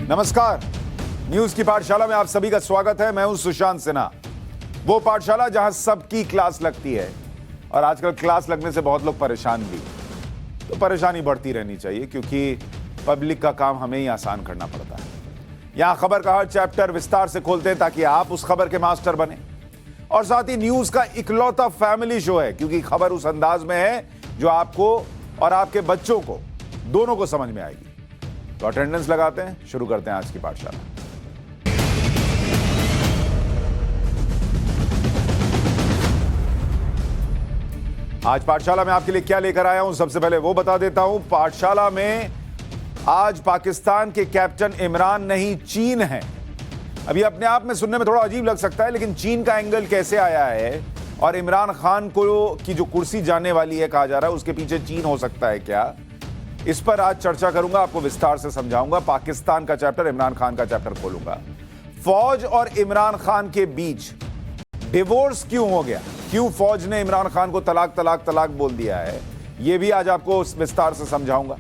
नमस्कार, न्यूज की पाठशाला में आप सभी का स्वागत है। मैं हूं सुशांत सिन्हा। वो पाठशाला जहां सबकी क्लास लगती है और आजकल क्लास लगने से बहुत लोग परेशान भी, तो परेशानी बढ़ती रहनी चाहिए क्योंकि पब्लिक का काम हमें ही आसान करना पड़ता है। यहां खबर का हर चैप्टर विस्तार से खोलते हैं ताकि आप उस खबर के मास्टर बने, और साथ ही न्यूज का इकलौता फैमिली शो है क्योंकि खबर उस अंदाज में है जो आपको और आपके बच्चों को दोनों को समझ में आएगी। तो अटेंडेंस लगाते हैं, शुरू करते हैं आज की पाठशाला। आज पाठशाला में आपके लिए क्या लेकर आया हूं, सबसे पहले वो बता देता हूं। पाठशाला में आज पाकिस्तान के कैप्टन इमरान नहीं, चीन है। अभी अपने आप में सुनने में थोड़ा अजीब लग सकता है, लेकिन चीन का एंगल कैसे आया है और इमरान खान को की जो कुर्सी जाने वाली है कहा जा रहा है, उसके पीछे चीन हो सकता है क्या, इस पर आज चर्चा करूंगा, आपको विस्तार से समझाऊंगा। पाकिस्तान का चैप्टर, इमरान खान का चैप्टर खोलूंगा। फौज और इमरान खान के बीच डिवोर्स क्यों हो गया, क्यों फौज ने इमरान खान को तलाक तलाक तलाक बोल दिया है, यह भी आज आपको विस्तार से समझाऊंगा।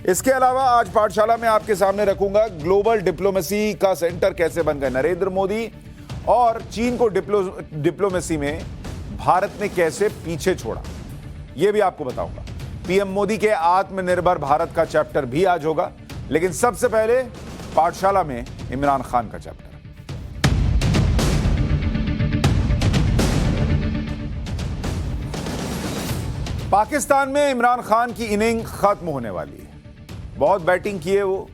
इसके अलावा आज पाठशाला में आपके सामने रखूंगा ग्लोबल डिप्लोमेसी का सेंटर कैसे बन गए नरेंद्र मोदी, और चीन को डिप्लोमेसी में भारत ने कैसे पीछे छोड़ा, यह भी आपको बताऊंगा। पीएम मोदी के आत्मनिर्भर भारत का चैप्टर भी आज होगा, लेकिन सबसे पहले पाठशाला में इमरान खान का चैप्टर। पाकिस्तान में इमरान खान की इनिंग खत्म होने वाली है। बहुत बैटिंग की है वो,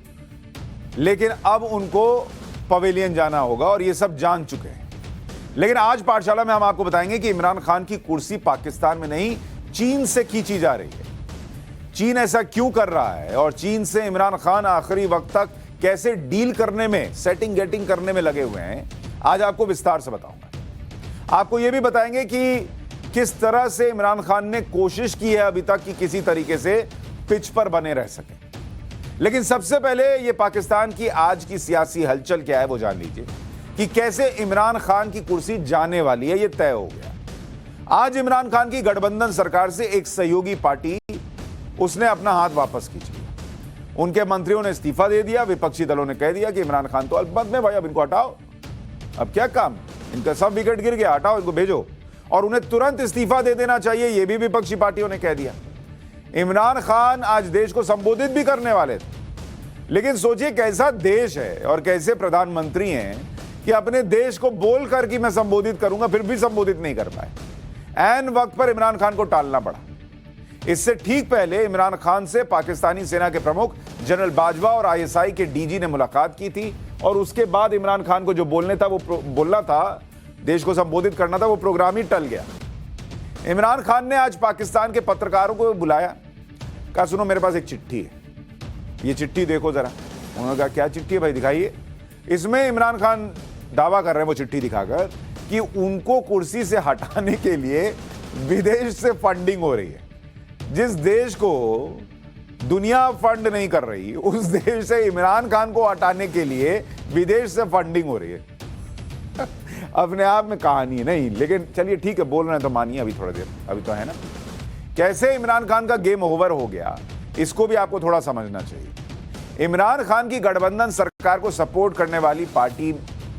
लेकिन अब उनको पवेलियन जाना होगा और ये सब जान चुके हैं। लेकिन आज पाठशाला में हम आपको बताएंगे कि इमरान खान की कुर्सी पाकिस्तान में नहीं, चीन से खींची जा रही है। चीन ऐसा क्यों कर रहा है और चीन से इमरान खान आखिरी वक्त तक कैसे डील करने में, सेटिंग गेटिंग करने में लगे हुए हैं, आज आपको विस्तार से बताऊंगा। आपको यह भी बताएंगे कि किस तरह से इमरान खान ने कोशिश की है अभी तक कि किसी तरीके से पिच पर बने रह सके। लेकिन सबसे पहले यह पाकिस्तान की आज की सियासी हलचल क्या है वो जान लीजिए कि कैसे इमरान खान की कुर्सी जाने वाली है, यह तय हो गया। आज इमरान खान की गठबंधन सरकार से एक सहयोगी पार्टी उसने अपना हाथ वापस खींच लिया। उनके मंत्रियों ने इस्तीफा दे दिया। विपक्षी दलों ने कह दिया कि इमरान खान तो अल्पमत में भाई, अब इनको हटाओ, अब क्या काम, इनका सब विकेट गिर गया, हटाओ इनको, भेजो, और उन्हें तुरंत इस्तीफा दे देना चाहिए, यह भी विपक्षी पार्टियों ने कह दिया। इमरान खान आज देश को संबोधित भी करने वाले थे, लेकिन सोचिए कैसा देश है और कैसे प्रधानमंत्री हैं कि अपने देश को बोलकर कि मैं संबोधित करूंगा, फिर भी संबोधित नहीं कर पाए। ऐन वक्त पर इमरान खान को टालना पड़ा। इससे ठीक पहले इमरान खान से पाकिस्तानी सेना के प्रमुख जनरल बाजवा और आईएसआई के डीजी ने मुलाकात की थी, और उसके बाद इमरान खान को जो बोलना था, देश को संबोधित करना था, वो प्रोग्राम ही टल गया। इमरान खान ने आज पाकिस्तान के पत्रकारों को बुलाया, कहा सुनो मेरे पास एक चिट्ठी है, ये चिट्ठी देखो जरा। उन्होंने कहा क्या चिट्ठी है भाई, दिखाइए। इसमें इमरान खान दावा कर रहे हैं वो चिट्ठी दिखाकर कि उनको कुर्सी से हटाने के लिए विदेश से फंडिंग हो रही है। जिस देश को दुनिया फंड नहीं कर रही, उस देश से इमरान खान को हटाने के लिए विदेश से फंडिंग हो रही है। अपने आप में कहानी है नहीं, लेकिन चलिए ठीक है, बोल रहे हैं तो मानिए, अभी थोड़ी देर अभी तो है ना। कैसे इमरान खान का गेम ओवर हो गया, इसको भी आपको थोड़ा समझना चाहिए। इमरान खान की गठबंधन सरकार को सपोर्ट करने वाली पार्टी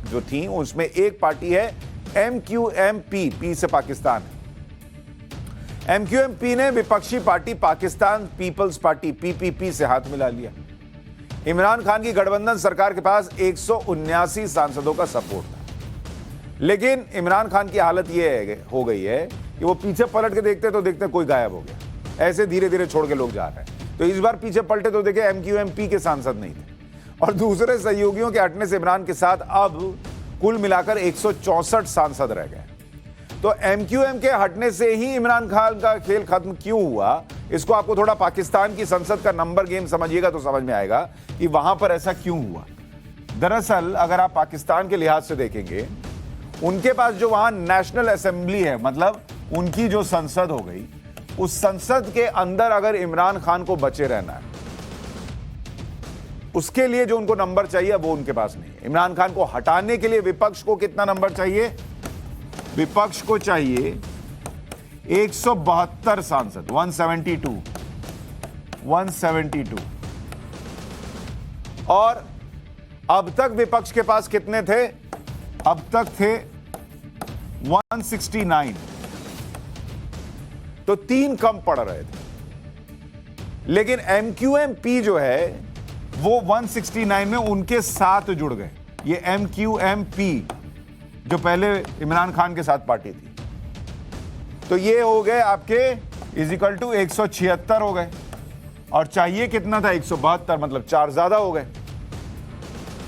जो थी, उसमें एक पार्टी है MQMP, पी से पाकिस्तान। MQMP ने विपक्षी पार्टी पाकिस्तान पीपल्स पार्टी PPP से हाथ मिला लिया। इमरान खान की गठबंधन सरकार के पास 179 सांसदों का सपोर्ट था, लेकिन इमरान खान की हालत यह हो गई है कि वो पीछे पलट के देखते तो देखते कोई गायब हो गया। ऐसे धीरे धीरे छोड़ के लोग जा रहे हैं। तो इस बार पीछे पलटे तो देखे MQMP के सांसद नहीं थे, और दूसरे सहयोगियों के हटने से इमरान के साथ अब कुल मिलाकर 164 सांसद रह गए। तो MQM के हटने से ही इमरान खान का खेल खत्म क्यों हुआ, इसको आपको थोड़ा पाकिस्तान की संसद का नंबर गेम समझिएगा तो समझ में आएगा कि वहां पर ऐसा क्यों हुआ। दरअसल अगर आप पाकिस्तान के लिहाज से देखेंगे, उनके पास जो वहां नेशनल असेंबली है, मतलब उनकी जो संसद हो गई, उस संसद के अंदर अगर इमरान खान को बचे रहना है, उसके लिए जो उनको नंबर चाहिए वो उनके पास नहीं है। इमरान खान को हटाने के लिए विपक्ष को कितना नंबर चाहिए, विपक्ष को चाहिए 172 सांसद, 172, और अब तक विपक्ष के पास कितने थे? अब तक थे 169, तो 3 कम पड़ रहे थे। लेकिन MQMP जो है वो 169 में उनके साथ जुड़ गए। ये MQMP जो पहले इमरान खान के साथ पार्टी थी, तो ये हो गए आपके इजिकल टू 176 हो गए, और चाहिए कितना था? 172, मतलब 4 ज्यादा हो गए।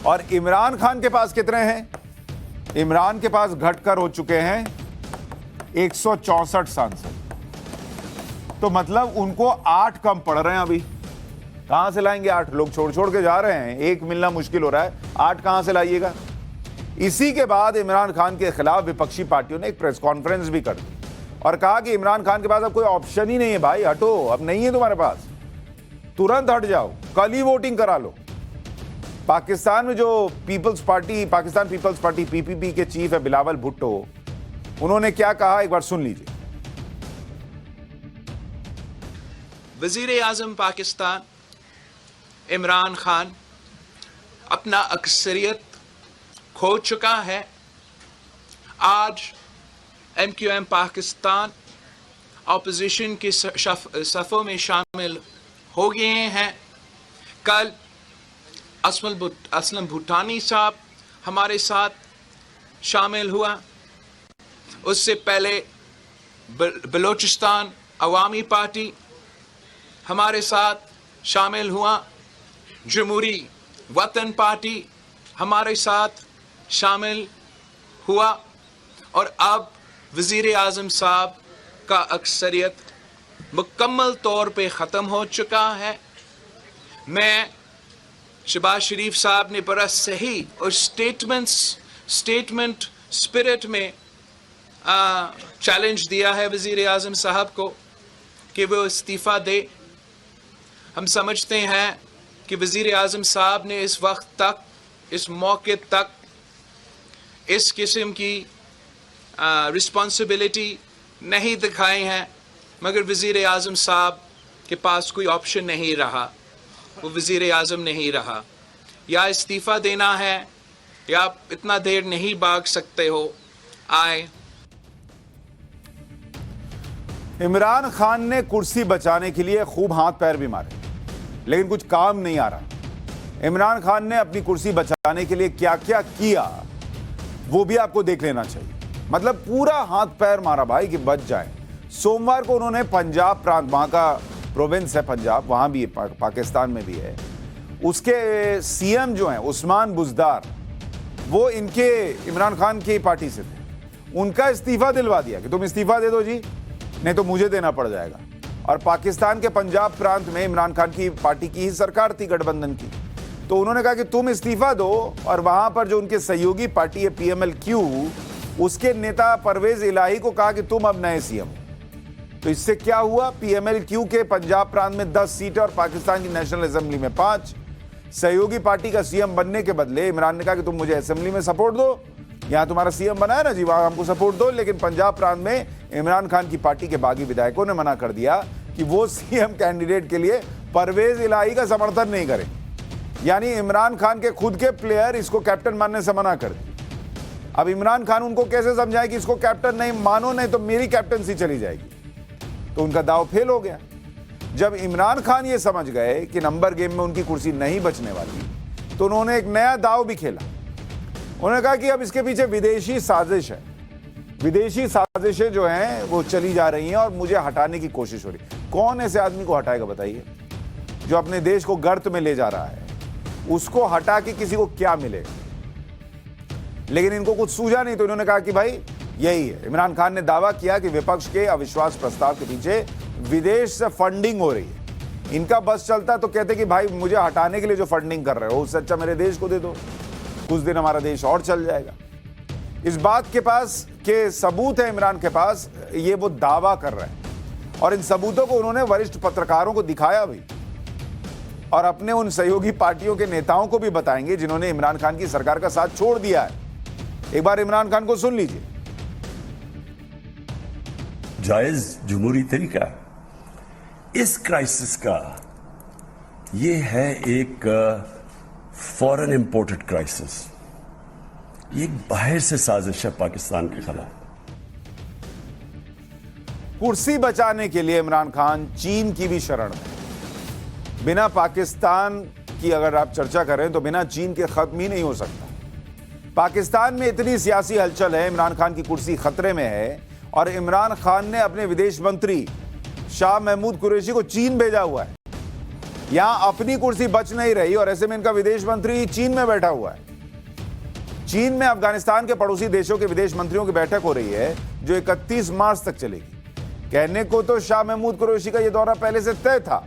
और इमरान खान के पास कितने हैं? इमरान के पास घटकर हो चुके हैं 164 सांसद, तो मतलब उनको 8 कम पड़ रहे हैं। अभी कहां से लाएंगे 8? लोग छोड़ छोड़ के जा रहे हैं, एक मिलना मुश्किल हो रहा है, 8 कहां से लाइएगा? इसी के बाद इमरान खान के खिलाफ विपक्षी पार्टियों ने एक प्रेस कॉन्फ्रेंस भी कर दी और कहा कि इमरान खान के पास अब कोई ऑप्शन ही नहीं है भाई, हटो, अब नहीं है तुम्हारे पास, तुरंत हट जाओ, कल ही वोटिंग करा लो। पाकिस्तान में जो पाकिस्तान पीपल्स पार्टी PPP के चीफ है बिलावल भुट्टो, उन्होंने क्या कहा एक बार सुन लीजिए। वजीर आजम पाकिस्तान इमरान खान अपना अक्सरियत खो चुका है। आज MQM पाकिस्तान ऑपोजिशन के सफ़ों में शामिल हो गए हैं। कल असलम भूटानी साहब हमारे साथ शामिल हुआ, उससे पहले बलोचिस्तान अवामी पार्टी हमारे साथ शामिल हुआ, जमहूरी वतन पार्टी हमारे साथ शामिल हुआ, और अब वज़ीर आज़म साहब का अक्सरियत मुकम्मल तौर पे ख़त्म हो चुका है। मैं शहबाज शरीफ साहब ने बड़ा सही और स्टेटमेंट स्पिरिट में चैलेंज दिया है वज़ीर आज़म साहब को कि वो इस्तीफ़ा दे। हम समझते हैं कि वज़ीर आज़म साहब ने इस वक्त तक, इस मौके तक इस किस्म की रिस्पॉन्सिबिलिटी नहीं दिखाई हैं, मगर वज़ीर आज़म साहब के पास कोई ऑप्शन नहीं रहा, वो वज़ीर आज़म नहीं रहा। या इस्तीफ़ा देना है या आप इतना देर नहीं भाग सकते हो, आए। इमरान खान ने कुर्सी बचाने के लिए खूब हाथ पैर भी मारे, लेकिन कुछ काम नहीं आ रहा। इमरान खान ने अपनी कुर्सी बचाने के लिए क्या क्या किया वो भी आपको देख लेना चाहिए। मतलब पूरा हाथ पैर मारा भाई कि बच जाए। सोमवार को उन्होंने पंजाब प्रांत, वहां का प्रोविंस है पंजाब, वहां भी है, पाकिस्तान में भी है, उसके CM जो हैं उस्मान बुज़दार, वो इनके इमरान खान की पार्टी से थे, उनका इस्तीफा दिलवा दिया कि तुम इस्तीफा दे दो जी, नहीं तो मुझे देना पड़ जाएगा। और पाकिस्तान के पंजाब प्रांत में इमरान खान की पार्टी की ही सरकार थी, गठबंधन की, तो उन्होंने कहा कि तुम इस्तीफा दो। और वहां पर जो उनके सहयोगी पार्टी है PMLQ, उसके नेता परवेज इलाही को कहा कि तुम अब नए CM हो। तो इससे क्या हुआ? PMLQ के पंजाब प्रांत में 10 सीटें और पाकिस्तान की नेशनल असेंबली में 5। सहयोगी पार्टी का CM बनने के बदले इमरान ने कहा कि तुम मुझे असेंबली में सपोर्ट दो, यहां तुम्हारा CM बना है ना जी, वहां हमको सपोर्ट दो। लेकिन पंजाब प्रांत में इमरान खान की पार्टी के बागी विधायकों ने मना कर दिया कि वो CM कैंडिडेट के लिए परवेज इलाही का समर्थन नहीं करें। यानी इमरान खान के खुद के प्लेयर इसको कैप्टन मानने से मना कर दी। अब इमरान खान उनको कैसे समझाए कि इसको कैप्टन नहीं मानो, नहीं तो मेरी कैप्टनसी चली जाएगी। तो उनका दाव फेल हो गया। जब इमरान खान ये समझ गए कि नंबर गेम में उनकी कुर्सी नहीं बचने वाली, तो उन्होंने एक नया दाव भी खेला। उन्होंने कहा कि अब इसके पीछे विदेशी साजिश है, विदेशी साजिशें जो हैं वो चली जा रही हैं और मुझे हटाने की कोशिश हो रही। कौन ऐसे आदमी को हटाएगा बताइए, जो अपने देश को गर्त में ले जा रहा है? उसको हटा के किसी को क्या मिलेगा? लेकिन इनको कुछ सूझा नहीं, तो इन्होंने कहा कि भाई यही है। इमरान खान ने दावा किया कि विपक्ष के अविश्वास प्रस्ताव के पीछे विदेश से फंडिंग हो रही है। इनका बस चलता तो कहते कि भाई मुझे हटाने के लिए जो फंडिंग कर रहे हो उससे अच्छा मेरे देश को दे दो, कुछ दिन हमारा देश और चल जाएगा। इस बात के पास के सबूत है इमरान के पास, ये वो दावा कर रहे हैं और इन सबूतों को उन्होंने वरिष्ठ पत्रकारों को दिखाया भी और अपने उन सहयोगी पार्टियों के नेताओं को भी बताएंगे जिन्होंने इमरान खान की सरकार का साथ छोड़ दिया है। एक बार इमरान खान को सुन लीजिए। जायज जमहूरी तरीका इस क्राइसिस का ये है एक फॉरेन इंपोर्टेड क्राइसिस, ये एक बाहर से साजिश है पाकिस्तान के खिलाफ। कुर्सी बचाने के लिए इमरान खान चीन की भी शरण में। बिना पाकिस्तान की अगर आप चर्चा करें तो बिना चीन के खत्म ही नहीं हो सकता। पाकिस्तान में इतनी सियासी हलचल है, इमरान खान की कुर्सी खतरे में है और इमरान खान ने अपने विदेश मंत्री शाह महमूद कुरैशी को चीन भेजा हुआ है। यहां अपनी कुर्सी बच नहीं रही और ऐसे में इनका विदेश मंत्री चीन में बैठा हुआ है। चीन में अफगानिस्तान के पड़ोसी देशों के विदेश मंत्रियों की बैठक हो रही है जो 31 मार्च तक चलेगी। कहने को तो शाह महमूद कुरैशी का यह दौरा पहले से तय था,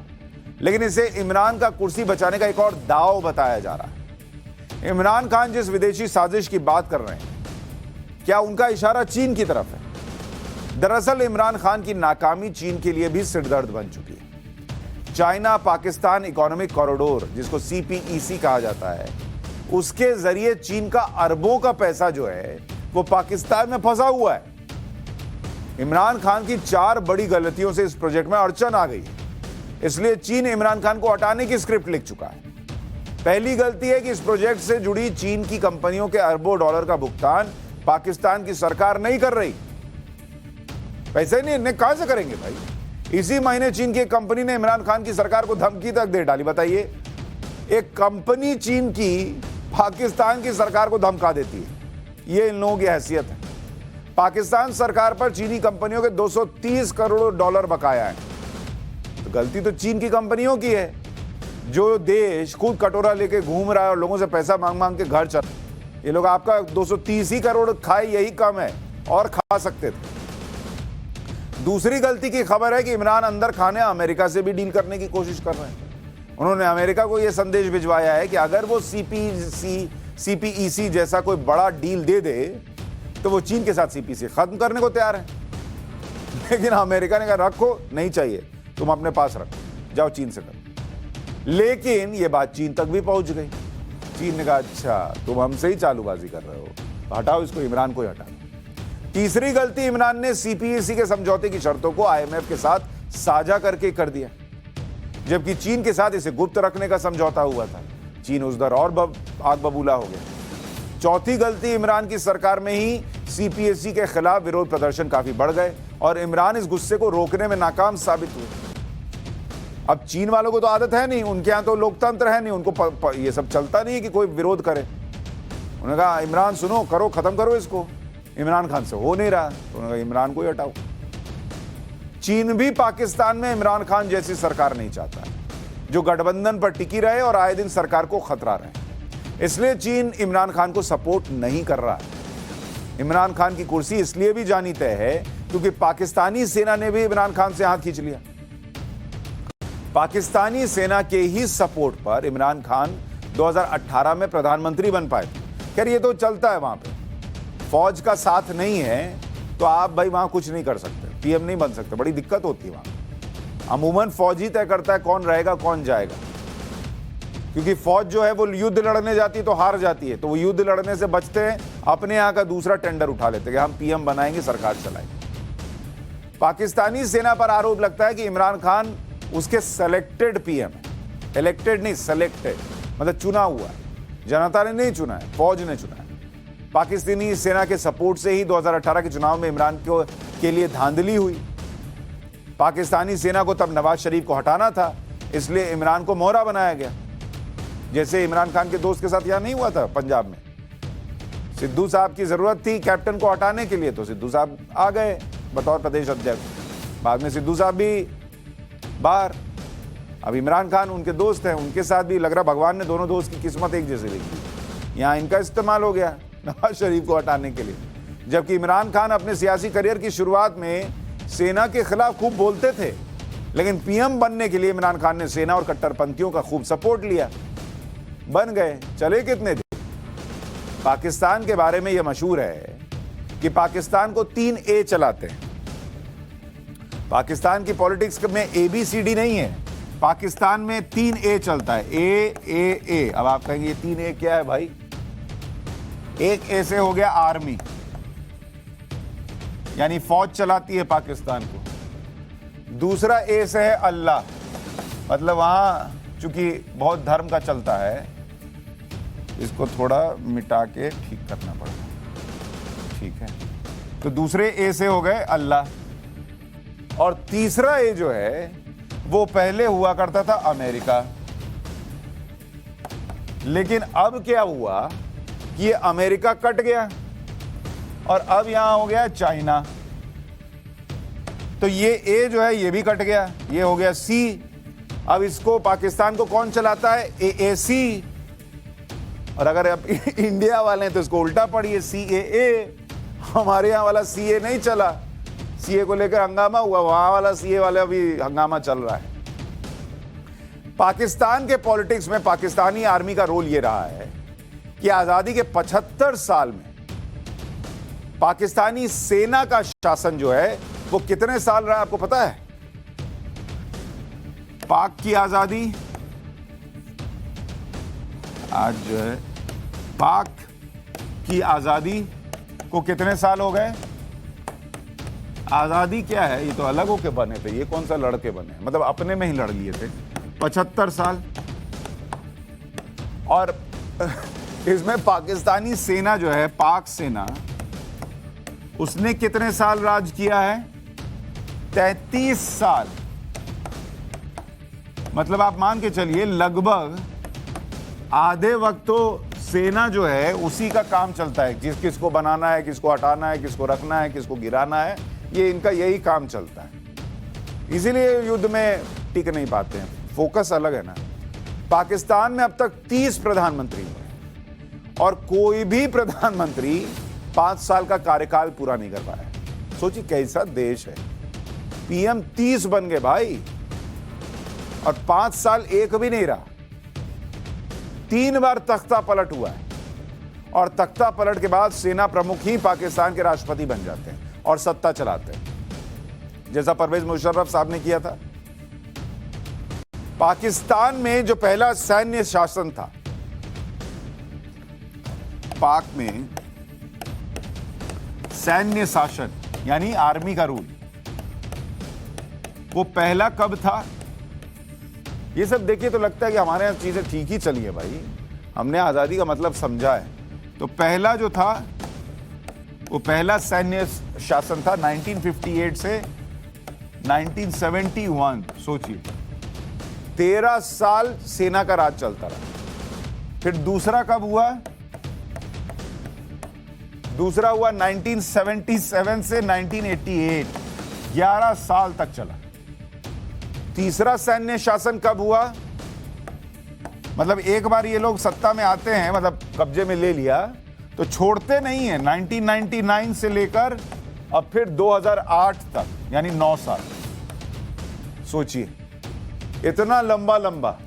लेकिन इसे इमरान का कुर्सी बचाने का एक और दांव बताया जा रहा है। इमरान खान जिस विदेशी साजिश की बात कर रहे हैं, क्या उनका इशारा चीन की तरफ है? दरअसल इमरान खान की नाकामी चीन के लिए भी सिरदर्द बन चुकी है। चाइना पाकिस्तान इकोनॉमिक कॉरिडोर, जिसको CPEC कहा जाता है, उसके जरिए चीन का अरबों का पैसा जो है वो पाकिस्तान में फंसा हुआ है। इमरान खान की 4 बड़ी गलतियों से इस प्रोजेक्ट में अड़चन आ गई है, इसलिए चीन इमरान खान को हटाने की स्क्रिप्ट लिख चुका है। पहली गलती है कि इस प्रोजेक्ट से जुड़ी चीन की कंपनियों के अरबों डॉलर का भुगतान पाकिस्तान की सरकार नहीं कर रही। पैसे नहीं कहां से करेंगे भाई? इसी महीने चीन की एक कंपनी ने इमरान खान की सरकार को धमकी तक दे डाली। बताइए, एक कंपनी चीन की पाकिस्तान की सरकार को धमका देती है, ये इन लोगों की हैसियत है। पाकिस्तान सरकार पर चीनी कंपनियों के 230 करोड़ डॉलर बकाया है। तो गलती तो चीन की कंपनियों की है। जो देश खुद कटोरा लेके घूम रहा है और लोगों से पैसा मांग मांग के घर चल, ये लोग आपका 230 ही करोड़ खाए, यही कम है, और खा सकते थे। दूसरी गलती की खबर है कि इमरान अंदर खाने अमेरिका से भी डील करने की कोशिश कर रहे हैं। उन्होंने अमेरिका को यह संदेश भिजवाया है कि अगर वो CPEC जैसा कोई बड़ा डील दे दे तो वो चीन के साथ CPEC खत्म करने को तैयार है। लेकिन अमेरिका ने कहा रखो, नहीं चाहिए, तुम अपने पास रखो, जाओ चीन से करो। लेकिन ये बात चीन तक भी पहुंच गई। चीन ने कहा अच्छा तुम हमसे ही चालूबाजी कर रहे हो, हटाओ इसको, इमरान को ही हटाओ। तीसरी गलती, इमरान ने CPEC के समझौते की शर्तों को IMF के साथ साझा करके कर दिया, जबकि चीन के साथ इसे गुप्त रखने का समझौता हुआ था। चीन उस दर और आग बबूला हो गया। चौथी गलती, इमरान की सरकार में ही CPEC के खिलाफ विरोध प्रदर्शन काफी बढ़ गए और इमरान इस गुस्से को रोकने में नाकाम साबित हुए। अब चीन वालों को तो आदत है नहीं, उनके यहां तो लोकतंत्र है नहीं, उनको ये सब चलता नहीं है कि कोई विरोध करे। उन्होंने कहा इमरान सुनो, करो, खत्म करो इसको। इमरान खान से हो नहीं रहा, तो उन्होंने कहा इमरान को ही हटाओ। चीन भी पाकिस्तान में इमरान खान जैसी सरकार नहीं चाहता जो गठबंधन पर टिकी रहे और आए दिन सरकार को खतरा रहे। इसलिए चीन इमरान खान को सपोर्ट नहीं कर रहा है। इमरान खान की कुर्सी इसलिए भी जानी तय है क्योंकि पाकिस्तानी सेना ने भी इमरान खान से हाथ खींच लिया। पाकिस्तानी सेना के ही सपोर्ट पर इमरान खान 2018 में प्रधानमंत्री बन पाए। खैर ये तो चलता है, वहां पे फौज का साथ नहीं है तो आप भाई वहां कुछ नहीं कर सकते, PM नहीं बन सकते, बड़ी दिक्कत होती है वहां। अमूमन फौज ही तय करता है कौन रहेगा कौन जाएगा, क्योंकि फौज जो है वो युद्ध लड़ने जाती है तो हार जाती है, तो वो युद्ध लड़ने से बचते हैं, अपने यहाँ का दूसरा टेंडर उठा लेते हैं कि हम PM बनाएंगे, सरकार चलाएंगे। पाकिस्तानी सेना पर आरोप लगता है कि इमरान खान उसके सेलेक्टेड PM है, इलेक्टेड नहीं, सेलेक्टेड मतलब चुना हुआ है। जनता ने नहीं चुना है, फौज ने चुना है। पाकिस्तानी सेना के सपोर्ट से ही 2018 के चुनाव में इमरान के लिए धांधली हुई। पाकिस्तानी सेना को तब नवाज शरीफ को हटाना था, इसलिए इमरान को मोहरा बनाया गया। जैसे इमरान खान के दोस्त के साथ यहां नहीं हुआ था पंजाब में, सिद्धू साहब की जरूरत थी कैप्टन को हटाने के लिए, तो सिद्धू साहब आ गए बतौर प्रदेश अध्यक्ष। बाद में सिद्धू साहब भी बाहर। अब इमरान खान उनके दोस्त हैं, उनके साथ भी लग रहा भगवान ने दोनों दोस्त की किस्मत एक जैसी लिखी। यहाँ इनका इस्तेमाल हो गया नवाज शरीफ को हटाने के लिए, जबकि इमरान खान अपने सियासी करियर की शुरुआत में सेना के खिलाफ खूब बोलते थे, लेकिन PM बनने के लिए इमरान खान ने सेना और कट्टरपंथियों का खूब सपोर्ट लिया, बन गए। चले कितने थे? पाकिस्तान के बारे में यह मशहूर है कि पाकिस्तान को 3 A चलाते हैं। पाकिस्तान की पॉलिटिक्स में ABCD नहीं है, पाकिस्तान में 3 A चलता है, A। अब आप कहेंगे 3 A क्या है भाई? एक A से हो गया आर्मी, यानी फौज चलाती है पाकिस्तान को। दूसरा A से है अल्लाह, मतलब वहां चूंकि बहुत धर्म का चलता है इसको थोड़ा मिटा के ठीक करना पड़ेगा। ठीक है, तो दूसरे ए से हो गए अल्लाह, और तीसरा ए जो है वो पहले हुआ करता था अमेरिका। लेकिन अब क्या हुआ कि ये अमेरिका कट गया और अब यहां हो गया चाइना। तो ये ए जो है ये भी कट गया, ये हो गया सी। अब इसको पाकिस्तान को कौन चलाता है? AAC। और अगर अब इंडिया वाले हैं तो इसको उल्टा पढ़िए, CAA। हमारे यहां वाला CA नहीं चला, CA को लेकर हंगामा हुआ, वहां वाला CA वाला भी हंगामा चल रहा है। पाकिस्तान के पॉलिटिक्स में पाकिस्तानी आर्मी का रोल यह रहा है कि आजादी के 75 साल में पाकिस्तानी सेना का शासन जो है वो कितने साल रहा, आपको पता है? पाक की आजादी आज जो है, पाक की आजादी को कितने साल हो गए? आजादी क्या है, ये तो अलग होके बने थे, ये कौन सा लड़के बने, मतलब अपने में ही लड़ लिए थे। 75 साल। और इसमें पाकिस्तानी सेना जो है, पाक सेना, उसने कितने साल राज किया है? 33 साल। मतलब आप मान के चलिए लगभग आधे वक्त तो सेना जो है उसी का काम चलता है, किसको बनाना है, किसको हटाना है, किसको रखना है, किसको गिराना है, ये इनका यही काम चलता है। इसीलिए युद्ध में टिक नहीं पाते हैं, फोकस अलग है ना। पाकिस्तान में अब तक 30 प्रधानमंत्री हुए और कोई भी प्रधानमंत्री 5 साल का कार्यकाल पूरा नहीं कर पाया। सोचिए कैसा देश है। PM 30 बन गए भाई, और 5 साल एक भी नहीं रहा। 3 बार तख्ता पलट हुआ है, और तख्ता पलट के बाद सेना प्रमुख ही पाकिस्तान के राष्ट्रपति बन जाते हैं और सत्ता चलाते हैं, जैसा परवेज मुशर्रफ साहब ने किया था। पाकिस्तान में जो पहला सैन्य शासन था, पाक में सैन्य शासन यानी आर्मी का रूल, वो पहला कब था? ये सब देखिए तो लगता है कि हमारे यहां चीजें ठीक ही चली है भाई, हमने आजादी का मतलब समझा है। तो पहला जो था वो पहला सैन्य शासन था 1958 से 1971। सोचिए 13 साल सेना का राज चलता रहा। फिर दूसरा कब हुआ? दूसरा हुआ 1977 से 1988, 11 साल तक चला। तीसरा सैन्य शासन कब हुआ? मतलब एक बार ये लोग सत्ता में आते हैं, मतलब कब्जे में ले लिया तो छोड़ते नहीं है। 1999 से लेकर अब फिर 2008 तक, यानी 9 साल। सोचिए इतना लंबा लंबा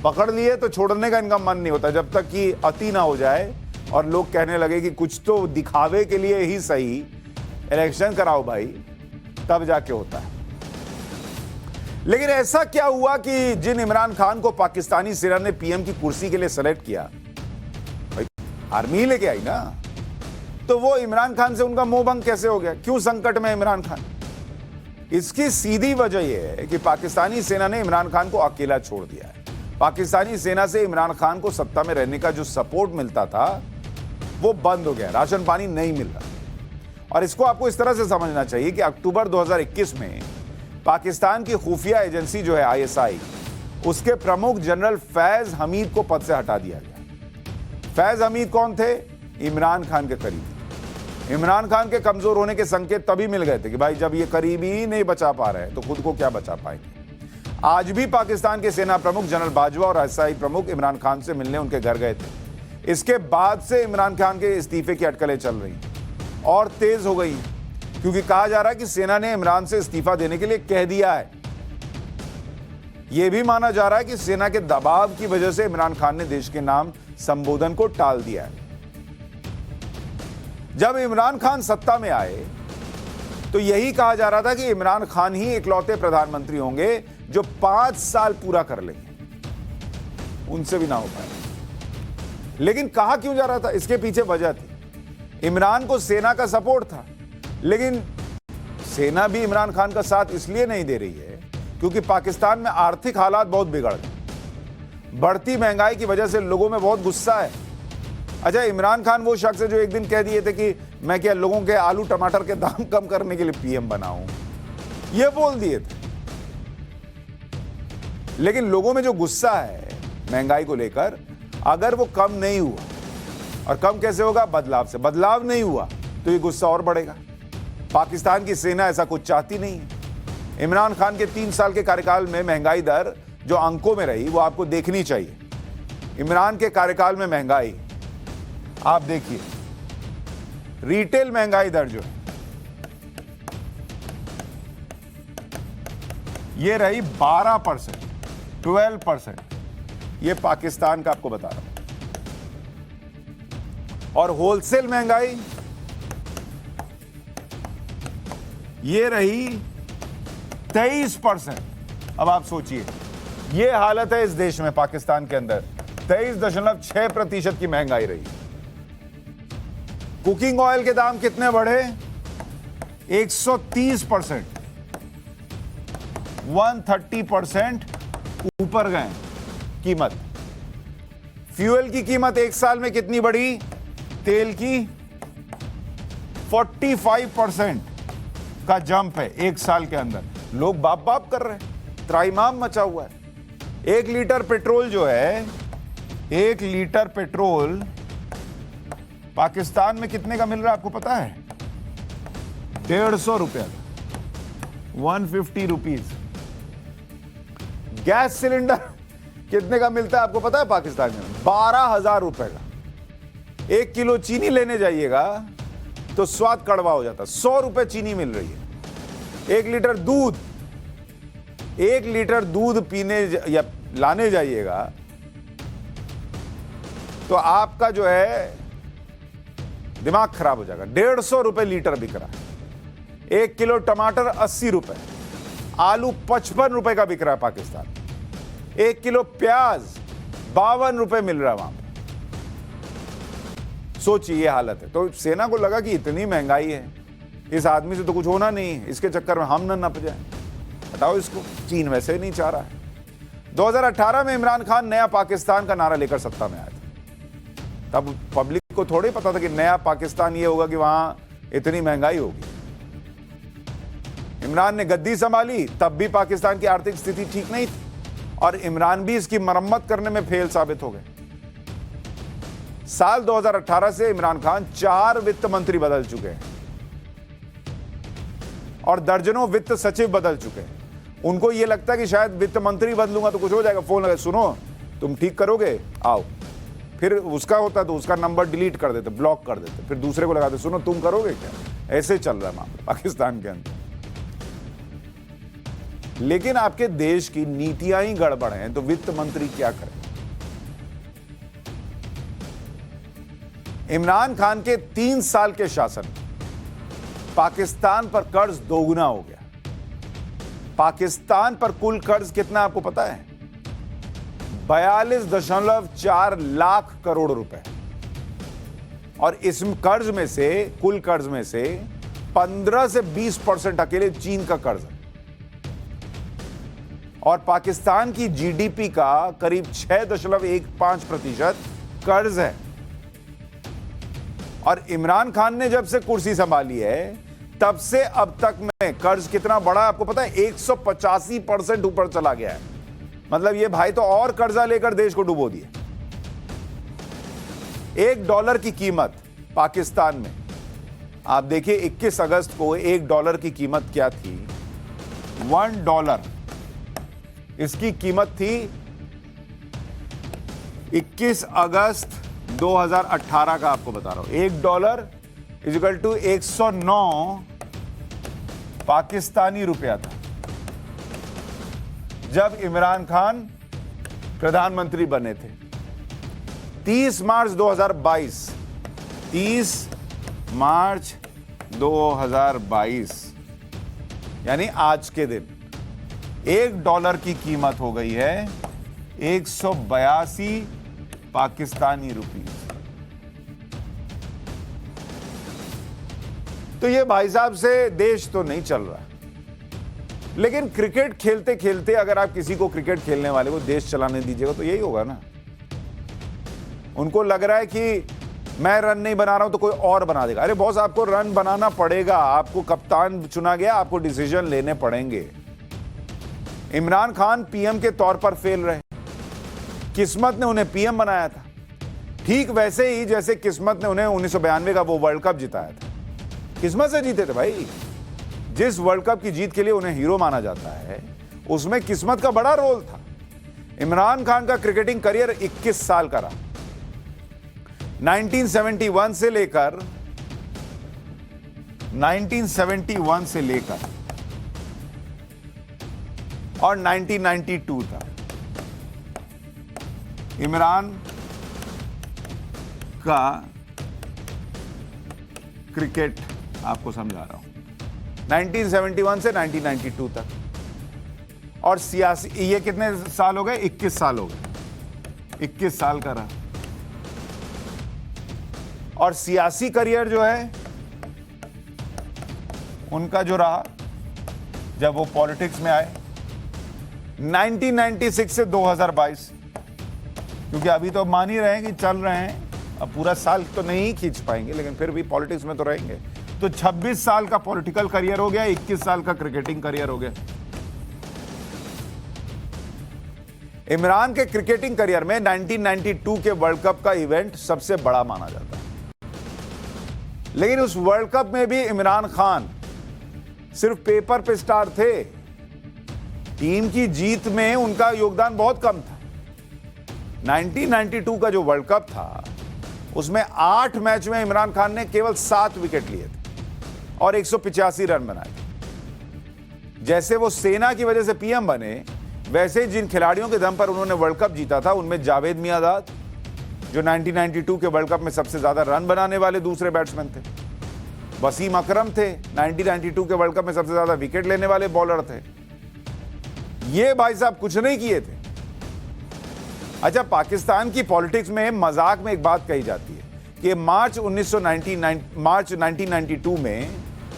पकड़ लिए तो छोड़ने का इनका मन नहीं होता, जब तक कि अति ना हो जाए और लोग कहने लगे कि कुछ तो दिखावे के लिए ही सही इलेक्शन कराओ भाई, तब जाके होता है। लेकिन ऐसा क्या हुआ कि जिन इमरान खान को पाकिस्तानी सेना ने PM की कुर्सी के लिए सेलेक्ट किया, भाई आर्मी लेके आई ना, तो वो इमरान खान से उनका मोह भंग कैसे हो गया? क्यों संकट में इमरान खान? इसकी सीधी वजह यह है कि पाकिस्तानी सेना ने इमरान खान को अकेला छोड़ दिया है। पाकिस्तानी सेना से इमरान खान को सत्ता में रहने का जो सपोर्ट मिलता था वो बंद हो गया, राशन पानी नहीं मिल रहा। और इसको आपको इस तरह से समझना चाहिए कि अक्टूबर 2021 में पाकिस्तान की खुफिया एजेंसी जो है ISI, उसके प्रमुख जनरल फैज हमीद को पद से हटा दिया गया। फैज हमीद कौन थे? इमरान खान के करीब। इमरान खान के कमजोर होने के संकेत तभी मिल गए थे कि भाई जब ये करीबी ही नहीं बचा पा रहे हैं तो खुद को क्या बचा पाएंगे। आज भी पाकिस्तान के सेना प्रमुख जनरल बाजवा और ISI प्रमुख इमरान खान से मिलने उनके घर गए थे। इसके बाद से इमरान खान के इस्तीफे की अटकलें चल रही और तेज हो गई, क्योंकि कहा जा रहा है कि सेना ने इमरान से इस्तीफा देने के लिए कह दिया है। यह भी माना जा रहा है कि सेना के दबाव की वजह से इमरान खान ने देश के नाम संबोधन को टाल दिया है। जब इमरान खान सत्ता में आए तो यही कहा जा रहा था कि इमरान खान ही इकलौते प्रधानमंत्री होंगे जो 5 साल पूरा कर लेंगे, उनसे भी ना हो पाए। लेकिन कहा क्यों जा रहा था? इसके पीछे वजह थी, इमरान को सेना का सपोर्ट था, लेकिन सेना भी इमरान खान का साथ इसलिए नहीं दे रही है क्योंकि पाकिस्तान में आर्थिक हालात बहुत बिगड़ गए। बढ़ती महंगाई की वजह से लोगों में बहुत गुस्सा है। अच्छा, इमरान खान वो शख्स है जो एक दिन कह दिए थे कि मैं क्या लोगों के आलू टमाटर के दाम कम करने के लिए पीएम बना हूं, ये बोल दिए थे। लेकिन लोगों में जो गुस्सा है महंगाई को लेकर, अगर वो कम नहीं हुआ, और कम कैसे होगा? बदलाव से। बदलाव नहीं हुआ तो ये गुस्सा और बढ़ेगा। पाकिस्तान की सेना ऐसा कुछ चाहती नहीं है। इमरान खान के 3 साल के कार्यकाल में महंगाई दर जो अंकों में रही वो आपको देखनी चाहिए। इमरान के कार्यकाल में महंगाई आप देखिए, रिटेल महंगाई दर जो है ये रही 12%, 12%। ये पाकिस्तान का आपको बता रहा हूं। और होलसेल महंगाई ये रही 23%। अब आप सोचिए, ये हालत है इस देश में, पाकिस्तान के अंदर 23.6% की महंगाई रही। कुकिंग ऑयल के दाम कितने बढ़े? 130%, 130% ऊपर गए कीमत। फ्यूल की कीमत एक साल में कितनी बढ़ी? तेल की 45% का जंप है एक साल के अंदर। लोग बाप बाप कर रहे हैं, त्राहिमाम मचा हुआ है। 1 लीटर पेट्रोल जो है, 1 लीटर पेट्रोल पाकिस्तान में कितने का मिल रहा है आपको पता है? 150 रुपया का, 150 रुपीज। गैस सिलेंडर कितने का मिलता है आपको पता है पाकिस्तान में? 12,000 रुपए का। 1 किलो चीनी लेने जाइएगा तो स्वाद कड़वा हो जाता। 100 रुपए चीनी मिल रही है। 1 लीटर दूध, 1 लीटर दूध पीने या लाने जाइएगा तो आपका जो है दिमाग खराब हो जाएगा। 150 रुपए लीटर बिक रहा है। 1 किलो टमाटर 80 रुपए, आलू 55 रुपए का बिक रहा है पाकिस्तान। 1 किलो प्याज 52 रुपए मिल रहा है वहां पर। सोचिए ये हालत है। तो सेना को लगा कि इतनी महंगाई है, इस आदमी से तो कुछ होना नहीं है, इसके चक्कर में हम न नप जाए, हटाओ इसको। चीन वैसे ही नहीं चाह रहा है। 2018 में इमरान खान नया पाकिस्तान का नारा लेकर सत्ता में आया था। तब पब्लिक को थोड़ी पता था कि नया पाकिस्तान ये होगा कि वहां इतनी महंगाई होगी। इमरान ने गद्दी संभाली तब भी पाकिस्तान की आर्थिक स्थिति ठीक नहीं थी, और इमरान भी इसकी मरम्मत करने में फेल साबित हो गए। साल 2018 से इमरान खान 4 वित्त मंत्री बदल चुके हैं और दर्जनों वित्त सचिव बदल चुके हैं। उनको यह लगता है कि शायद वित्त मंत्री बदलूंगा तो कुछ हो जाएगा। फोन लगा, सुनो तुम ठीक करोगे, आओ। फिर उसका होता तो उसका नंबर डिलीट कर देते, ब्लॉक कर देते, फिर दूसरे को लगाते, सुनो तुम करोगे क्या। ऐसे चल रहा है मामला पाकिस्तान के अंदर। लेकिन आपके देश की नीतियां ही गड़बड़ हैं तो वित्त मंत्री क्या करें? इमरान खान के 3 साल के शासन पाकिस्तान पर कर्ज दोगुना हो गया। पाकिस्तान पर कुल कर्ज कितना आपको पता है? 42.4 लाख करोड़ रुपए। और इस कर्ज में से, कुल कर्ज में से 15 से 20% अकेले चीन का कर्ज है। और पाकिस्तान की जीडीपी का करीब 6.15% कर्ज है। और इमरान खान ने जब से कुर्सी संभाली है तब से अब तक में कर्ज कितना बढ़ा आपको पता है? 185% ऊपर चला गया है। मतलब ये भाई तो और कर्जा लेकर देश को डुबो दिए। $1 की कीमत पाकिस्तान में, आप देखिए 21 अगस्त को $1 की कीमत क्या थी? $1 इसकी कीमत थी 21 अगस्त 2018 का, आपको बता रहा हूं। $1 इक्वल टू 109 पाकिस्तानी रुपया था जब इमरान खान प्रधानमंत्री बने थे। 30 मार्च 2022, 30 मार्च 2022 यानी आज के दिन $1 की कीमत हो गई है 182 पाकिस्तानी रुपीस। तो ये भाई साहब से देश तो नहीं चल रहा। लेकिन क्रिकेट खेलते खेलते अगर आप किसी को, क्रिकेट खेलने वाले को देश चलाने दीजिएगा तो यही होगा ना। उनको लग रहा है कि मैं रन नहीं बना रहा हूं तो कोई और बना देगा। अरे बॉस, आपको रन बनाना पड़ेगा, आपको कप्तान चुना गया, आपको डिसीजन लेने पड़ेंगे। इमरान खान पीएम के तौर पर फेल रहे, किस्मत ने उन्हें पीएम बनाया था, ठीक वैसे ही जैसे किस्मत ने उन्हें 1992 का वो वर्ल्ड कप जिताया था। किस्मत से जीते थे भाई। जिस वर्ल्ड कप की जीत के लिए उन्हें हीरो माना जाता है, उसमें किस्मत का बड़ा रोल था। इमरान खान का क्रिकेटिंग करियर 21 साल का रहा। 1971 से लेकर और 1992 तक इमरान का क्रिकेट आपको समझा रहा हूं, 1971 से 1992 तक। और सियासी, ये कितने साल हो गए? 21 साल हो गए, 21 साल का रहा। और सियासी करियर जो है उनका जो रहा जब वो पॉलिटिक्स में आए 1996 से 2022, क्योंकि अभी तो मान ही रहे हैं कि चल रहे हैं, अब पूरा साल तो नहीं खींच पाएंगे, लेकिन फिर भी पॉलिटिक्स में तो रहेंगे। तो 26 साल का पॉलिटिकल करियर हो गया, 21 साल का क्रिकेटिंग करियर हो गया। इमरान के क्रिकेटिंग करियर में 1992 के वर्ल्ड कप का इवेंट सबसे बड़ा माना जाता है, लेकिन उस वर्ल्ड कप में भी इमरान खान सिर्फ पेपर पे स्टार थे। टीम की जीत में उनका योगदान बहुत कम था। 1992 का जो वर्ल्ड कप था, उसमें 8 मैच में इमरान खान ने केवल 7 विकेट लिए थे और 185 रन बनाए। जैसे वो सेना की वजह से पीएम बने, वैसे ही जिन खिलाड़ियों के दम पर उन्होंने वर्ल्ड कप जीता था, उनमें जावेद मियांदाद, जो 1992 के वर्ल्ड कप में सबसे ज्यादा रन बनाने वाले दूसरे बैट्समैन थे, वसीम अकरम थे, 1992 के वर्ल्ड कप में सबसे ज्यादा विकेट लेने वाले बॉलर थे। ये भाई साहब कुछ नहीं किए थे। अच्छा, पाकिस्तान की पॉलिटिक्स में मजाक में एक बात कही जाती है कि मार्च 1992 में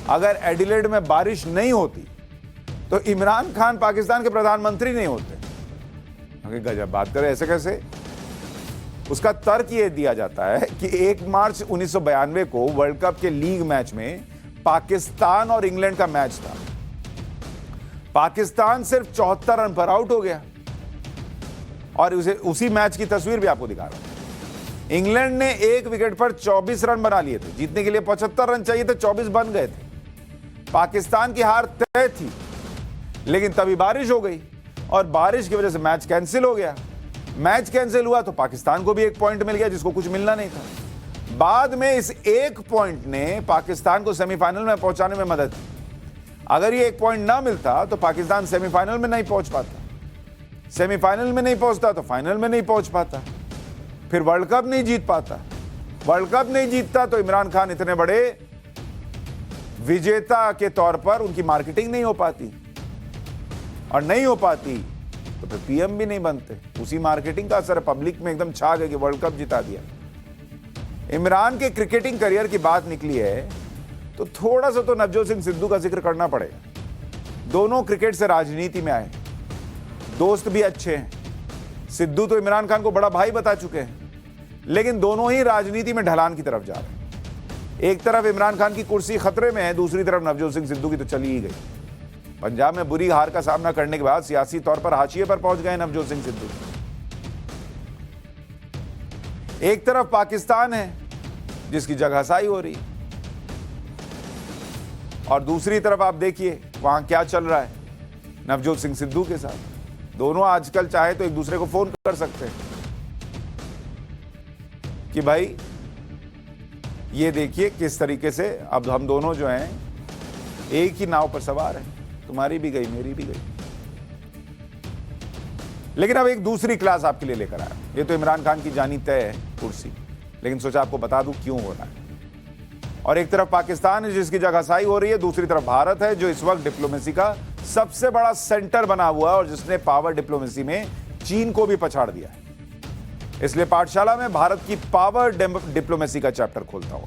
अगर एडिलेड में बारिश नहीं होती तो इमरान खान पाकिस्तान के प्रधानमंत्री नहीं होते। गजब बात करें, ऐसे कैसे? उसका तर्क यह दिया जाता है कि 1 मार्च 1992 को वर्ल्ड कप के लीग मैच में पाकिस्तान और इंग्लैंड का मैच था। पाकिस्तान सिर्फ 74 रन पर आउट हो गया, और उसी मैच की तस्वीर भी आपको दिखा रहा हूं। इंग्लैंड ने 1 विकेट पर 24 रन बना लिए थे। जीतने के लिए 75 रन चाहिए थे, 24 बन गए थे। पाकिस्तान की हार तय थी, लेकिन तभी बारिश हो गई और बारिश की वजह से मैच कैंसिल हो गया। मैच कैंसिल हुआ तो पाकिस्तान को भी 1 पॉइंट मिल गया, जिसको कुछ मिलना नहीं था। बाद में इस 1 पॉइंट ने पाकिस्तान को सेमीफाइनल में पहुंचाने में मदद की। अगर ये 1 पॉइंट ना मिलता तो पाकिस्तान सेमीफाइनल में नहीं पहुंच पाता, सेमीफाइनल में नहीं पहुंचता तो फाइनल में नहीं पहुंच पाता, फिर वर्ल्ड कप नहीं जीत पाता। वर्ल्ड कप नहीं जीतता तो इमरान खान इतने बड़े विजेता के तौर पर उनकी मार्केटिंग नहीं हो पाती, और नहीं हो पाती तो फिर पीएम भी नहीं बनते। उसी मार्केटिंग का असर पब्लिक में एकदम छा गया कि वर्ल्ड कप जिता दिया। इमरान के क्रिकेटिंग करियर की बात निकली है तो थोड़ा सा तो नवजोत सिंह सिद्धू का जिक्र करना पड़ेगा। दोनों क्रिकेट से राजनीति में आए, दोस्त भी अच्छे हैं। सिद्धू तो इमरान खान को बड़ा भाई बता चुके हैं, लेकिन दोनों ही राजनीति में ढलान की तरफ जा रहे हैं। एक तरफ इमरान खान की कुर्सी खतरे में है, दूसरी तरफ नवजोत सिंह सिद्धू की तो चली ही गई। पंजाब में बुरी हार का सामना करने के बाद सियासी तौर पर हाशिए पर पहुंच गए नवजोत सिंह सिद्धू। एक तरफ पाकिस्तान है जिसकी जगहसाई हो रही, और दूसरी तरफ आप देखिए वहां क्या चल रहा है नवजोत सिंह सिद्धू के साथ। दोनों आजकल चाहे तो एक दूसरे को फोन कर सकते हैं कि भाई ये देखिए किस तरीके से अब हम दोनों जो हैं एक ही नाव पर सवार हैं, तुम्हारी भी गई मेरी भी गई। लेकिन अब एक दूसरी क्लास आपके लिए लेकर आया। ये तो इमरान खान की जानी तय है कुर्सी, लेकिन सोचा आपको बता दूं क्यों हो रहा है। और एक तरफ पाकिस्तान है जिसकी जगहसाई हो रही है, दूसरी तरफ भारत है जो इस वक्त डिप्लोमेसी का सबसे बड़ा सेंटर बना हुआ है और जिसने पावर डिप्लोमेसी में चीन को भी पछाड़ दिया है। इसलिए पाठशाला में भारत की पावर डिप्लोमेसी का चैप्टर खोलता हुआ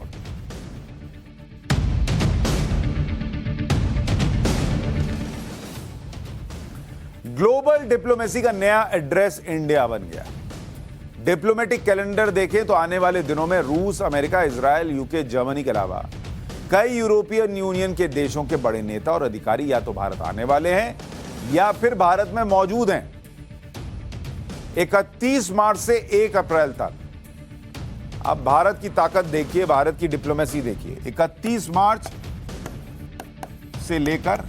ग्लोबल डिप्लोमेसी का नया एड्रेस इंडिया बन गया। डिप्लोमेटिक कैलेंडर देखें तो आने वाले दिनों में रूस, अमेरिका, इजराइल, यूके, जर्मनी के अलावा कई यूरोपियन यूनियन के देशों के बड़े नेता और अधिकारी या तो भारत आने वाले हैं या फिर भारत में मौजूद हैं। 31 मार्च से 1 अप्रैल तक अब भारत की ताकत देखिए, भारत की डिप्लोमेसी देखिए। 31 मार्च से लेकर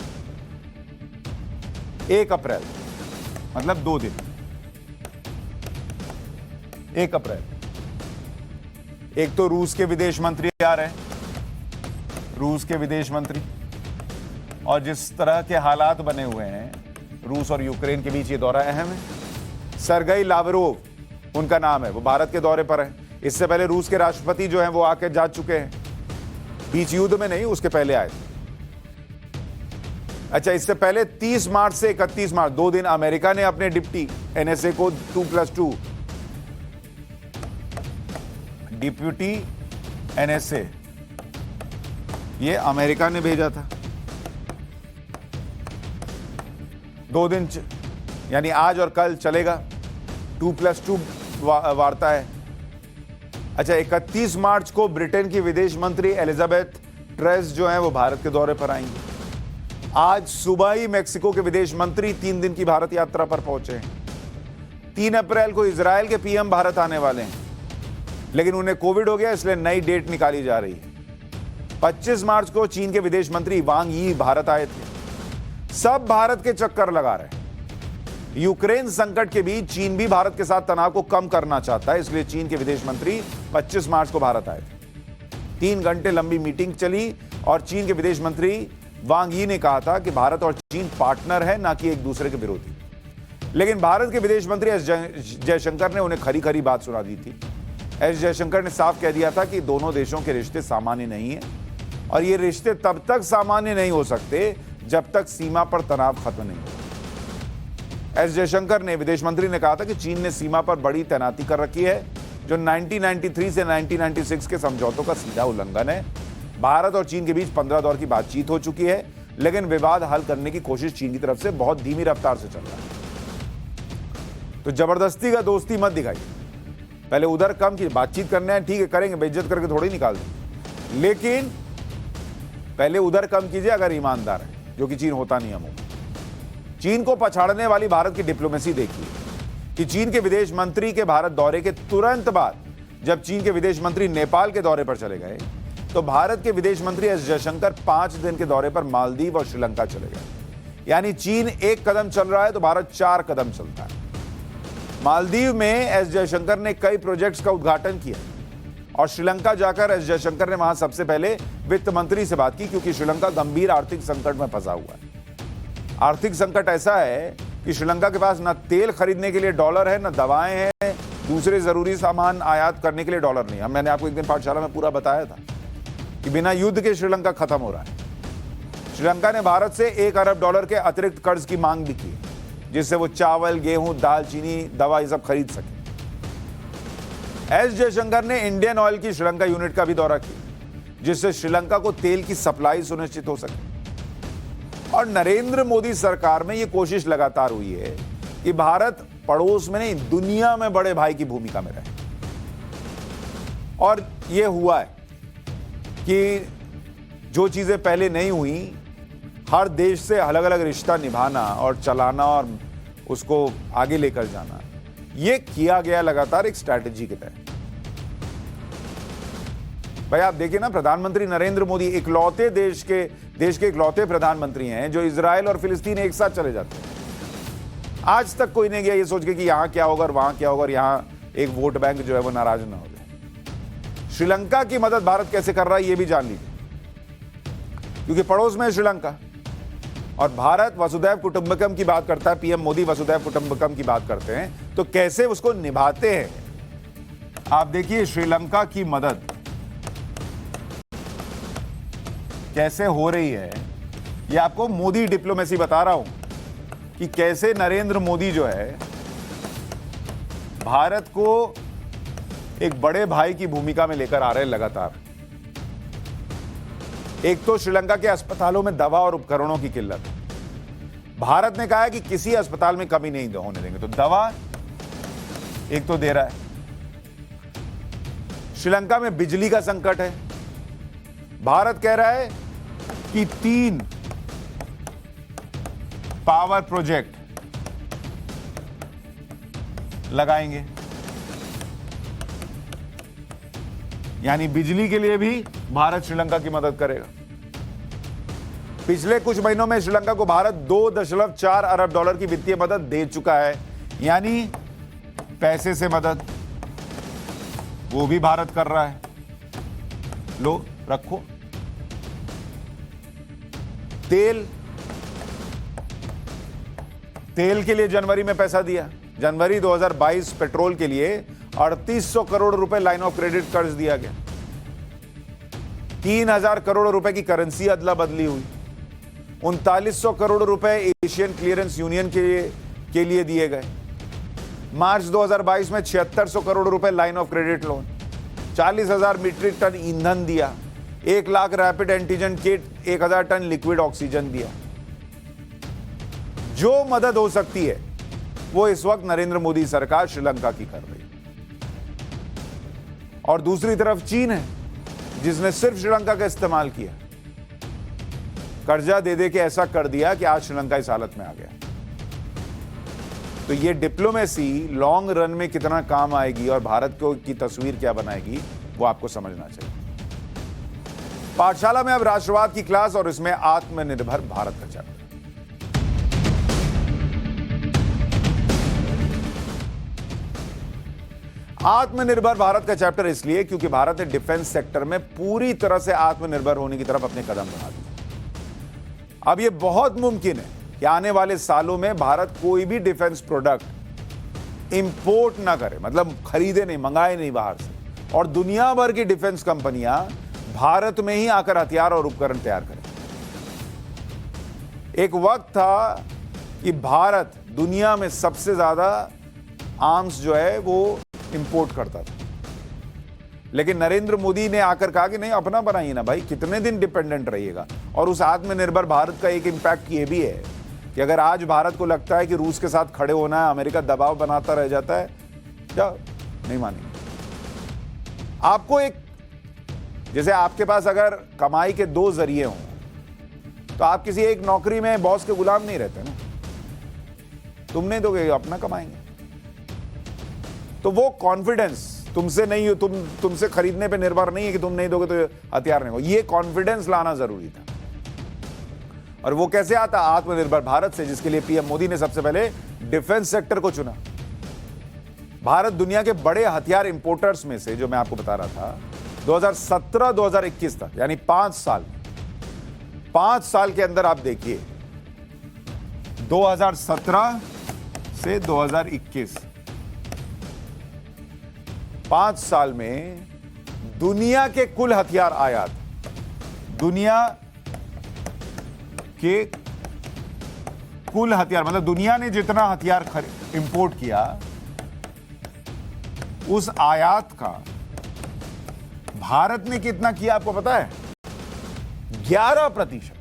1 अप्रैल मतलब 2 दिन। 1 अप्रैल एक तो रूस के विदेश मंत्री आ रहे हैं, रूस के विदेश मंत्री, और जिस तरह के हालात बने हुए हैं रूस और यूक्रेन के बीच, ये दौरा अहम है। सरगई लावरोव उनका नाम है, वो भारत के दौरे पर है। इससे पहले रूस के राष्ट्रपति जो हैं वो आके जा चुके हैं, बीच युद्ध में नहीं, उसके पहले आए थे। अच्छा, इससे पहले 30 मार्च से 31 मार्च 2 दिन अमेरिका ने अपने डिप्टी एनएसए को 2+2 डिप्यूटी एनएसए ये अमेरिका ने भेजा था। 2 दिन यानी आज और कल चलेगा, 2+2 वार्ता है। अच्छा, 31 मार्च को ब्रिटेन की विदेश मंत्री एलिजाबेथ ट्रेस जो हैं वो भारत के दौरे पर आएंगी। आज सुबह ही मेक्सिको के विदेश मंत्री 3 दिन की भारत यात्रा पर पहुंचे हैं। 3 अप्रैल को इजराइल के पीएम भारत आने वाले हैं, लेकिन उन्हें कोविड हो गया, इसलिए नई डेट निकाली जा रही है। 25 मार्च को चीन के विदेश मंत्री वांग यी भारत आए थे। सब भारत के चक्कर लगा रहे हैं। यूक्रेन संकट के बीच चीन भी भारत के साथ तनाव को कम करना चाहता है, इसलिए चीन के विदेश मंत्री 25 मार्च को भारत आए थे। 3 घंटे लंबी मीटिंग चली और चीन के विदेश मंत्री वांग यी ने कहा था कि भारत और चीन पार्टनर है, ना कि एक दूसरे के विरोधी। लेकिन भारत के विदेश मंत्री एस जयशंकर ने उन्हें खरी खरी बात सुना दी थी। एस जयशंकर ने साफ कह दिया था कि दोनों देशों के रिश्ते सामान्य नहीं है और ये रिश्ते तब तक सामान्य नहीं हो सकते जब तक सीमा पर तनाव खत्म नहीं हो। एस जयशंकर ने, विदेश मंत्री ने कहा था कि चीन ने सीमा पर बड़ी तैनाती कर रखी है, जो 1993 से 1996 के समझौतों का सीधा उल्लंघन है। भारत और चीन के बीच 15 दौर की बातचीत हो चुकी है, लेकिन विवाद हल करने की कोशिश चीन की तरफ से बहुत धीमी रफ्तार से चल रहा है। तो जबरदस्ती का दोस्ती मत दिखाइए। पहले उधर कम की बातचीत करना है, ठीक है, करेंगे, बेइज्जत करके थोड़ी निकाल देंगे, लेकिन पहले उधर कम कीजिए अगर ईमानदार है, जो कि चीन होता नहीं है। चीन को पछाड़ने वाली भारत की डिप्लोमेसी देखिए कि चीन के विदेश मंत्री के भारत दौरे के तुरंत बाद जब चीन के विदेश मंत्री नेपाल के दौरे पर चले गए, तो भारत के विदेश मंत्री एस जयशंकर 5 दिन के दौरे पर मालदीव और श्रीलंका चले गए। यानी चीन 1 कदम चल रहा है तो भारत 4 कदम चलता है। मालदीव में एस जयशंकर ने कई प्रोजेक्ट्स का उद्घाटन किया और श्रीलंका जाकर एस जयशंकर ने वहां सबसे पहले वित्त मंत्री से बात की, क्योंकि श्रीलंका गंभीर आर्थिक संकट में फंसा हुआ है। आर्थिक संकट ऐसा है कि श्रीलंका के पास न तेल खरीदने के लिए डॉलर है, न दवाएं हैं, दूसरे जरूरी सामान आयात करने के लिए डॉलर नहीं है। मैंने आपको एक दिन पाठशाला में पूरा बताया था कि बिना युद्ध के श्रीलंका खत्म हो रहा है। श्रीलंका ने भारत से $1 अरब के अतिरिक्त कर्ज की मांग भी की, जिससे वो चावल, गेहूं, दाल, चीनी, दवा ये सब खरीद सके। एस जयशंकर ने इंडियन ऑयल की श्रीलंका यूनिट का भी दौरा किया, जिससे श्रीलंका को तेल की सप्लाई सुनिश्चित हो सके। और नरेंद्र मोदी सरकार में यह कोशिश लगातार हुई है कि भारत पड़ोस में नहीं, दुनिया में बड़े भाई की भूमिका में रहे। और यह हुआ है कि जो चीजें पहले नहीं हुई, हर देश से अलग अलग रिश्ता निभाना और चलाना और उसको आगे लेकर जाना, यह किया गया लगातार एक स्ट्रैटेजी के तहत। भाई आप देखिए ना, प्रधानमंत्री नरेंद्र मोदी इकलौते देश के इकलौते प्रधानमंत्री हैं जो इजराइल और फिलिस्तीन एक साथ चले जाते हैं। आज तक कोई नहीं गया ये सोच के कि यहां क्या होगा और वहां क्या होगा और यहां एक वोट बैंक जो है वो नाराज ना हो जाए। श्रीलंका की मदद भारत कैसे कर रहा है ये भी जान लीजिए, क्योंकि पड़ोस में है श्रीलंका और भारत वसुधैव कुटुंबकम की बात करता है। पीएम मोदी वसुधैव कुटुंबकम की बात करते हैं, तो कैसे उसको निभाते हैं आप देखिए। श्रीलंका की मदद कैसे हो रही है, ये आपको मोदी डिप्लोमेसी बता रहा हूं कि कैसे नरेंद्र मोदी जो है भारत को एक बड़े भाई की भूमिका में लेकर आ रहे हैं लगातार। एक तो श्रीलंका के अस्पतालों में दवा और उपकरणों की किल्लत है। भारत ने कहा है कि किसी अस्पताल में कमी नहीं होने देंगे, तो दवा एक तो दे रहा है, श्रीलंका में बिजली का संकट है। भारत कह रहा है कि 3 पावर प्रोजेक्ट लगाएंगे, यानी बिजली के लिए भी भारत श्रीलंका की मदद करेगा। पिछले कुछ महीनों में श्रीलंका को भारत 2.4 अरब डॉलर की वित्तीय मदद दे चुका है, यानी पैसे से मदद वो भी भारत कर रहा है। लो रखो। तेल के लिए जनवरी में पैसा दिया। जनवरी 2022 पेट्रोल के लिए 3800 करोड़ रुपए लाइन ऑफ क्रेडिट कर्ज दिया गया। 3000 करोड़ रुपए की करेंसी अदला बदली हुई। 3900 करोड़ रुपए एशियन क्लियरेंस यूनियन के लिए दिए गए। मार्च 2022 में 7600 करोड़ रुपए line of credit loan, 40,000 metric ton ईंधन दिया, 1 lakh rapid antigen kit, 1000 ton liquid oxygen दिया। जो मदद हो सकती है वो इस वक्त नरेंद्र मोदी सरकार श्रीलंका की कर रही है। और दूसरी तरफ चीन है जिसने सिर्फ श्रीलंका का इस्तेमाल किया, कर्जा दे दे के ऐसा कर दिया कि आज श्रीलंका इस हालत में आ गया। तो ये डिप्लोमेसी लॉन्ग रन में कितना काम आएगी और भारत को की तस्वीर क्या बनाएगी वो आपको समझना चाहिए। पाठशाला में अब राष्ट्रवाद की क्लास और इसमें आत्मनिर्भर भारत का चैप्टर। आत्मनिर्भर भारत का चैप्टर इसलिए क्योंकि भारत ने डिफेंस सेक्टर में पूरी तरह से आत्मनिर्भर होने की तरफ अपने कदम बढ़ा दिए। अब यह बहुत मुमकिन है कि आने वाले सालों में भारत कोई भी डिफेंस प्रोडक्ट इंपोर्ट ना करे, मतलब खरीदे नहीं, मंगाए नहीं बाहर से, और दुनिया भर की डिफेंस कंपनियां भारत में ही आकर हथियार और उपकरण तैयार करें। एक वक्त था कि भारत दुनिया में सबसे ज्यादा आर्म्स जो है वो इंपोर्ट करता था, लेकिन नरेंद्र मोदी ने आकर कहा कि नहीं, अपना बनाइए ना भाई, कितने दिन डिपेंडेंट रहिएगा। और उस आत्मनिर्भर भारत का एक इंपैक्ट ये भी है कि अगर आज भारत को लगता है कि रूस के साथ खड़े होना है, अमेरिका दबाव बनाता रह जाता है, क्या नहीं मानेंगे। आपको एक, जैसे आपके पास अगर कमाई के 2 जरिए हों तो आप किसी एक नौकरी में बॉस के गुलाम नहीं रहते ना, तुम नहीं दोगे, अपना कमाएंगे। तो वो कॉन्फिडेंस तुमसे नहीं हो, तुमसे खरीदने पे निर्भर नहीं है कि तुम नहीं दोगे तो हथियार नहीं हो, ये कॉन्फिडेंस लाना जरूरी था। और वो कैसे आता? आत्मनिर्भर भारत से, जिसके लिए पीएम मोदी ने सबसे पहले डिफेंस सेक्टर को चुना। भारत दुनिया के बड़े हथियार इंपोर्टर्स में से, जो मैं आपको बता रहा था, 2017-2021 तक, यानी 5 साल के अंदर आप देखिए, 2017 से 2021, 5 साल में दुनिया के कुल हथियार आयात, दुनिया के कुल हथियार, मतलब दुनिया ने जितना हथियार इंपोर्ट किया, उस आयात का भारत ने कितना किया आपको पता है? 11%।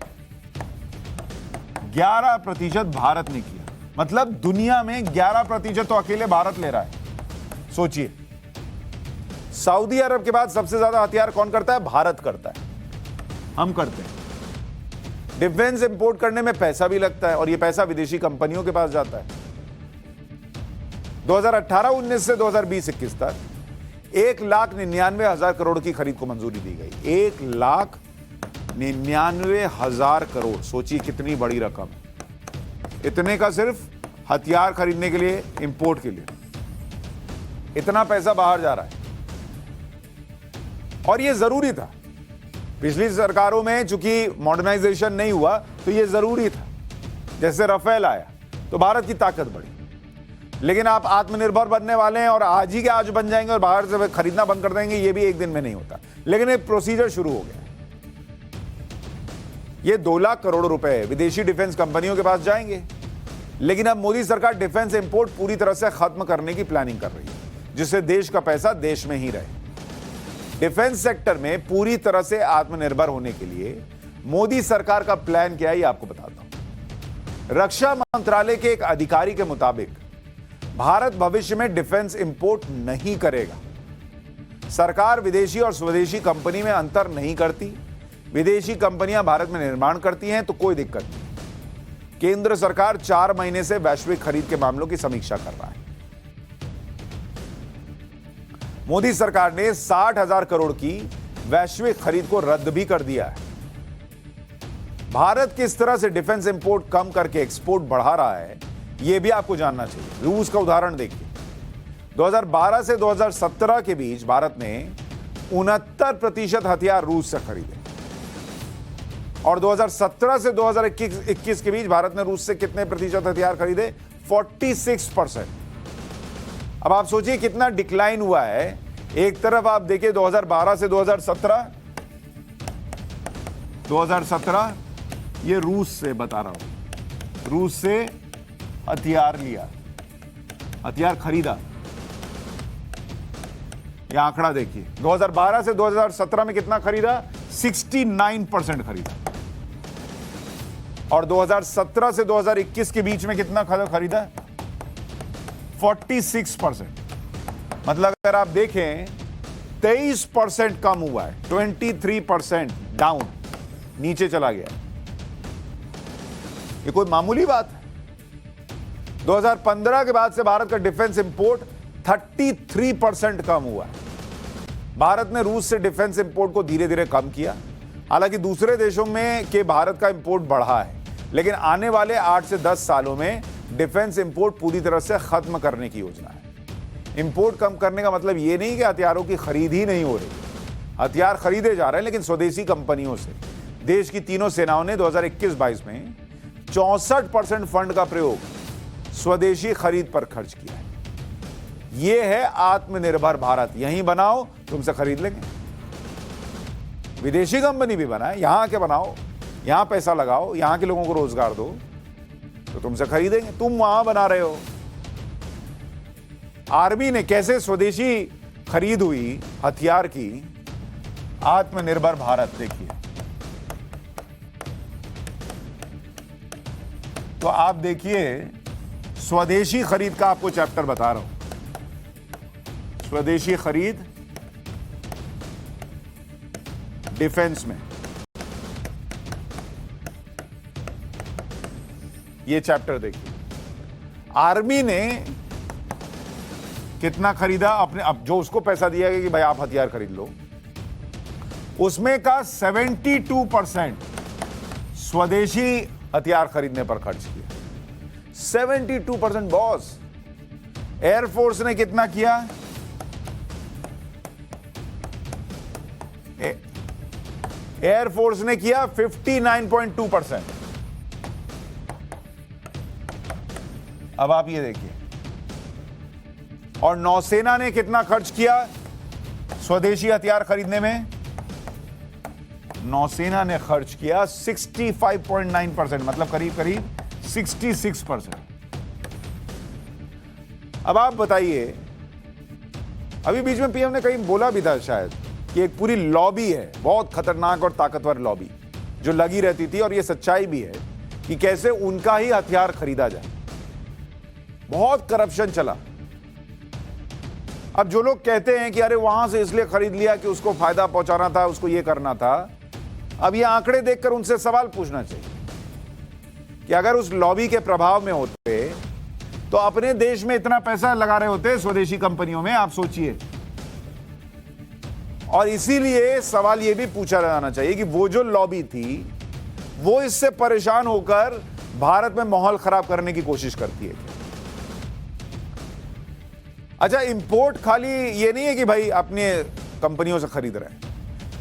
11% भारत ने किया। मतलब दुनिया में 11% तो अकेले भारत ले रहा है। सोचिए, सऊदी अरब के बाद सबसे ज्यादा हथियार कौन करता है? भारत करता है, हम करते हैं। डिफेंस इंपोर्ट करने में पैसा भी लगता है और यह पैसा विदेशी कंपनियों के पास जाता है। 2018-19 से 2020-21 तक 1,99,000 करोड़ की खरीद को मंजूरी दी गई। 1,99,000 करोड़, सोचिए कितनी बड़ी रकम है। इतने का सिर्फ हथियार खरीदने के लिए, इंपोर्ट के लिए इतना पैसा बाहर जा रहा है। और यह जरूरी था। पिछली सरकारों में चूंकि मॉडर्नाइजेशन नहीं हुआ तो यह जरूरी था। जैसे राफेल आया तो भारत की ताकत बढ़ी, लेकिन आप आत्मनिर्भर बनने वाले हैं और आज ही के आज बन जाएंगे और बाहर से खरीदना बंद कर देंगे, ये भी एक दिन में नहीं होता। लेकिन एक प्रोसीजर शुरू हो गया। ये 2 लाख करोड़ रुपए विदेशी डिफेंस कंपनियों के पास जाएंगे, लेकिन अब मोदी सरकार डिफेंस इंपोर्ट पूरी तरह से खत्म करने की प्लानिंग कर रही है, जिससे देश का पैसा देश में ही रहे। डिफेंस सेक्टर में पूरी तरह से आत्मनिर्भर होने के लिए मोदी सरकार का प्लान क्या है, ये आपको बताता हूं। रक्षा मंत्रालय के एक अधिकारी के मुताबिक भारत भविष्य में डिफेंस इंपोर्ट नहीं करेगा। सरकार विदेशी और स्वदेशी कंपनी में अंतर नहीं करती। विदेशी कंपनियां भारत में निर्माण करती हैं तो कोई दिक्कत नहीं। केंद्र सरकार 4 महीने से वैश्विक खरीद के मामलों की समीक्षा कर रहा है। मोदी सरकार ने 60,000 करोड़ की वैश्विक खरीद को रद्द भी कर दिया है। भारत किस तरह से डिफेंस इंपोर्ट कम करके एक्सपोर्ट बढ़ा रहा है, यह भी आपको जानना चाहिए। रूस का उदाहरण देखिए। 2012 से 2017 के बीच भारत ने 69% हथियार रूस से खरीदे और 2017 से 2021 के बीच भारत ने रूस से कितने प्रतिशत हथियार खरीदे? 46%। अब आप सोचिए कितना डिक्लाइन हुआ है। एक तरफ आप देखिए 2012 से 2017 ये रूस से बता रहा हूं, रूस से हथियार लिया, हथियार खरीदा। यह आंकड़ा देखिए, 2012 से 2017 में कितना खरीदा? 69% खरीदा। और 2017 से 2021 के बीच में कितना खरीदा? 46%। मतलब अगर आप देखें 23% कम हुआ है, 23% डाउन, नीचे चला गया। ये कोई मामूली बात है? 2015 के बाद से भारत का डिफेंस इंपोर्ट 33% कम हुआ है। भारत ने रूस से डिफेंस इंपोर्ट को धीरे धीरे कम किया। हालांकि दूसरे देशों में के भारत का इंपोर्ट बढ़ा है, लेकिन आने वाले 8 से 10 सालों में डिफेंस इंपोर्ट पूरी तरह से खत्म करने की योजना है। इंपोर्ट कम करने का मतलब यह नहीं कि हथियारों की खरीद ही नहीं हो रही। हथियार खरीदे जा रहे हैं, लेकिन स्वदेशी कंपनियों से। देश की तीनों सेनाओं ने 2021-22 में 64% फंड का प्रयोग स्वदेशी खरीद पर खर्च किया है। यह है आत्मनिर्भर भारत। यहीं बनाओ, तुमसे खरीद लेंगे। विदेशी कंपनी भी बनाए, यहां के बनाओ, यहां पैसा लगाओ, यहां के लोगों को रोजगार दो, तो तुमसे खरीदेंगे। तुम वहां बना रहे हो। आर्मी ने कैसे स्वदेशी खरीद हुई हथियार की, आत्मनिर्भर भारत देखिए। तो आप देखिए, स्वदेशी खरीद का आपको चैप्टर बता रहा हूं। स्वदेशी खरीद डिफेंस में, ये चैप्टर देखिए। आर्मी ने कितना खरीदा अपने, अब जो उसको पैसा दिया गया कि भाई आप हथियार खरीद लो, उसमें का 72% स्वदेशी हथियार खरीदने पर खर्च किया। 72% बॉस। एयरफोर्स ने कितना किया? एयरफोर्स ने किया 59.2%। अब आप ये देखिए। और नौसेना ने कितना खर्च किया स्वदेशी हथियार खरीदने में? नौसेना ने खर्च किया 65.9%, मतलब करीब करीब 66%। अब आप बताइए, अभी बीच में पीएम ने कहीं बोला भी था शायद कि एक पूरी लॉबी है, बहुत खतरनाक और ताकतवर लॉबी, जो लगी रहती थी, और यह सच्चाई भी है कि कैसे उनका ही हथियार खरीदा जाए। बहुत करप्शन चला। अब जो लोग कहते हैं कि अरे वहां से इसलिए खरीद लिया कि उसको फायदा पहुंचाना था, उसको ये करना था, अब ये आंकड़े देखकर उनसे सवाल पूछना चाहिए कि अगर उस लॉबी के प्रभाव में होते तो अपने देश में इतना पैसा लगा रहे होते स्वदेशी कंपनियों में, आप सोचिए। और इसीलिए सवाल यह भी पूछा जाना चाहिए कि वो जो लॉबी थी वो इससे परेशान होकर भारत में माहौल खराब करने की कोशिश करती है। अच्छा, इंपोर्ट खाली ये नहीं है कि भाई अपने कंपनियों से खरीद रहे हैं।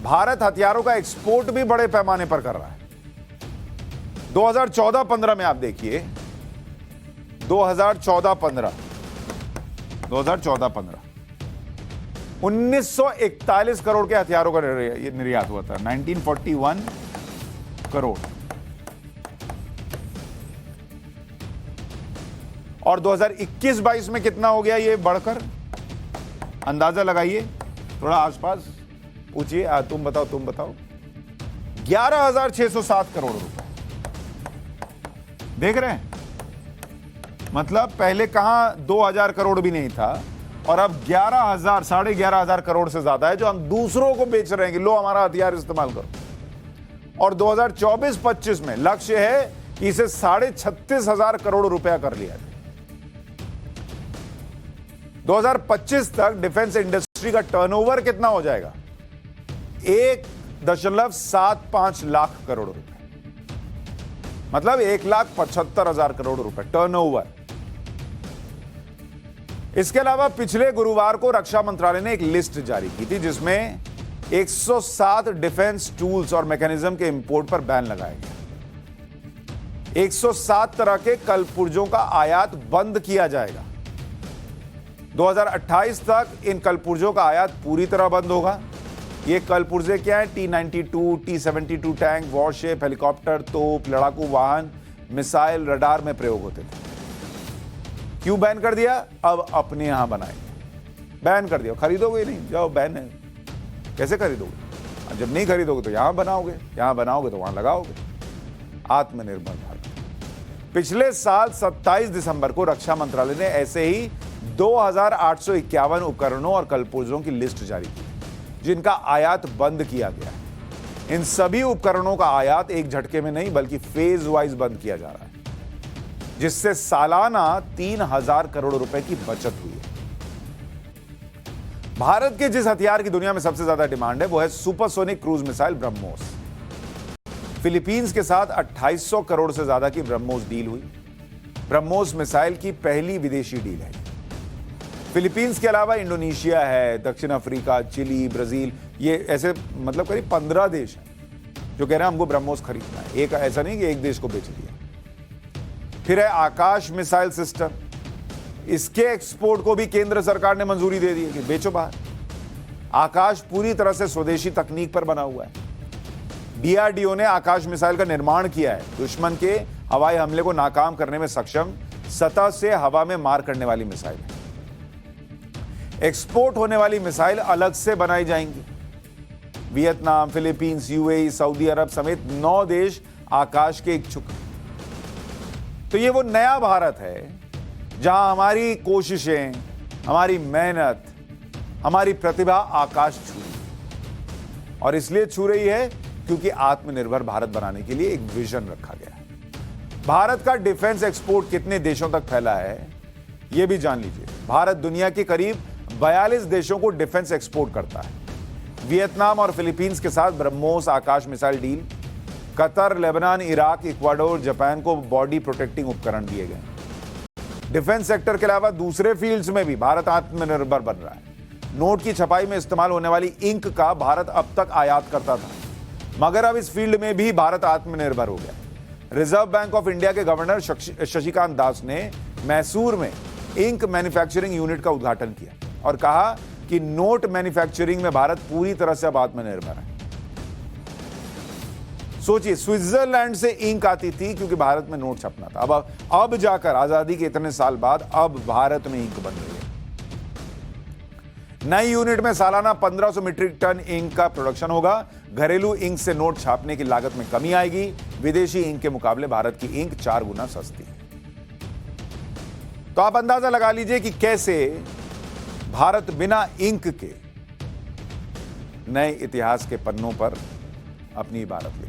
भारत हथियारों का एक्सपोर्ट भी बड़े पैमाने पर कर रहा है। 2014-15 में आप देखिए, 2014-15 1941 करोड़ के हथियारों का निर्यात हुआ था। 1941 करोड़। और 2021-22 में कितना हो गया ये बढ़कर? अंदाजा लगाइए, थोड़ा आसपास पूछिए। तुम बताओ 11,607 करोड़ रुपए। देख रहे हैं, मतलब पहले कहां 2,000 करोड़ भी नहीं था, और अब 11,000 साढ़े 11,000 करोड़ से ज्यादा है जो हम दूसरों को बेच रहे हैं कि लो हमारा हथियार इस्तेमाल करो। और 2024-25 में लक्ष्य है कि इसे 36,500 करोड़ रुपया कर लिया जाए। 2025 तक डिफेंस इंडस्ट्री का टर्नओवर कितना हो जाएगा? 1.75 लाख करोड़ रुपए, मतलब 1,75,000 करोड़ रुपए टर्नओवर। इसके अलावा पिछले गुरुवार को रक्षा मंत्रालय ने एक लिस्ट जारी की थी जिसमें 107 डिफेंस टूल्स और मैकेनिज्म के इंपोर्ट पर बैन लगाया गया। 107 तरह के कलपुर्जों का आयात बंद किया जाएगा। 2028 तक इन कलपुर्जों का आयात पूरी तरह बंद होगा। ये कलपुर्जे क्या है? T-92, T-72 tank, worship, helicopter, तोप, लड़ाकू वाहन, मिसाइल, रडार में प्रयोग होते थे। क्यों बैन कर दिया? अब अपने यहां बनाएंगे। बैन कर दिया, खरीदोगे नहीं, जाओ बैन है। कैसे खरीदोगे? जब नहीं खरीदोगे तो यहां बनाओगे, यहां बनाओगे तो वहां लगाओगे। आत्मनिर्भर भारत। पिछले साल 27 दिसंबर को रक्षा मंत्रालय ने ऐसे ही 2,851 उपकरणों और कलपुर्जों की लिस्ट जारी की जिनका आयात बंद किया गया है। इन सभी उपकरणों का आयात एक झटके में नहीं बल्कि फेज वाइज बंद किया जा रहा है, जिससे सालाना 3,000 करोड़ रुपए की बचत हुई है। भारत के जिस हथियार की दुनिया में सबसे ज्यादा डिमांड है वो है supersonic cruise missile BrahMos. Philippines के साथ 2,800 करोड़ से ज्यादा की ब्रह्मोस डील हुई। ब्रह्मोस मिसाइल की पहली विदेशी डील है। फिलीपींस के अलावा इंडोनेशिया है, दक्षिण अफ्रीका, चिली, ब्राजील, ये ऐसे मतलब करीब 15 देश हैं जो कह रहे हैं हमको ब्रह्मोस खरीदना है। एक ऐसा नहीं कि एक देश को बेच दिया। फिर है आकाश मिसाइल सिस्टम। इसके एक्सपोर्ट को भी केंद्र सरकार ने मंजूरी दे दी है कि बेचो बाहर। आकाश पूरी तरह से स्वदेशी तकनीक पर बना हुआ है। डीआरडीओ ने आकाश मिसाइल का निर्माण किया है। दुश्मन के हवाई हमले को नाकाम करने में सक्षम, सतह से हवा में मार करने वाली मिसाइल है। एक्सपोर्ट होने वाली मिसाइल अलग से बनाई जाएंगी। वियतनाम, फिलीपींस, यूएई, सऊदी अरब समेत 9 देश आकाश के इच्छुक हैं। तो ये वो नया भारत है जहां हमारी कोशिशें, हमारी मेहनत, हमारी प्रतिभा आकाश छू रही है। और इसलिए छू रही है क्योंकि आत्मनिर्भर भारत बनाने के लिए एक विजन रखा गया है। भारत का डिफेंस एक्सपोर्ट कितने देशों तक फैला है यह भी जान लीजिए। भारत दुनिया के करीब 42 देशों को डिफेंस एक्सपोर्ट करता है। वियतनाम और फिलीपींस के साथ BrahMos Akash missile deal, Qatar, Lebanon, Iraq, Ecuador, Japan को बॉडी प्रोटेक्टिंग उपकरण दिए गए। डिफेंस सेक्टर के अलावा दूसरे फील्ड्स में भी भारत आत्मनिर्भर बन रहा है। नोट की छपाई में इस्तेमाल होने वाली इंक का भारत अब तक आयात करता था, मगर अब इस फील्ड में भी भारत आत्मनिर्भर हो गया। रिजर्व बैंक ऑफ इंडिया के गवर्नर शशिकांत दास ने मैसूर में इंक मैन्युफैक्चरिंग यूनिट का उद्घाटन किया और कहा कि नोट मैन्युफैक्चरिंग में भारत पूरी तरह से अब आत्मनिर्भर है। सोचिए, स्विट्जरलैंड से इंक आती थी क्योंकि भारत में नोट छपना था। अब जाकर आजादी के इतने साल बाद अब भारत में इंक बन रही है। नई यूनिट में सालाना 1500 मीट्रिक टन इंक का प्रोडक्शन होगा। घरेलू इंक से नोट छापने की लागत में कमी आएगी। विदेशी इंक के मुकाबले भारत की इंक 4 गुना सस्ती है। तो आप अंदाजा लगा लीजिए कि कैसे भारत बिना इंक के नए इतिहास के पन्नों पर अपनी इबारत ले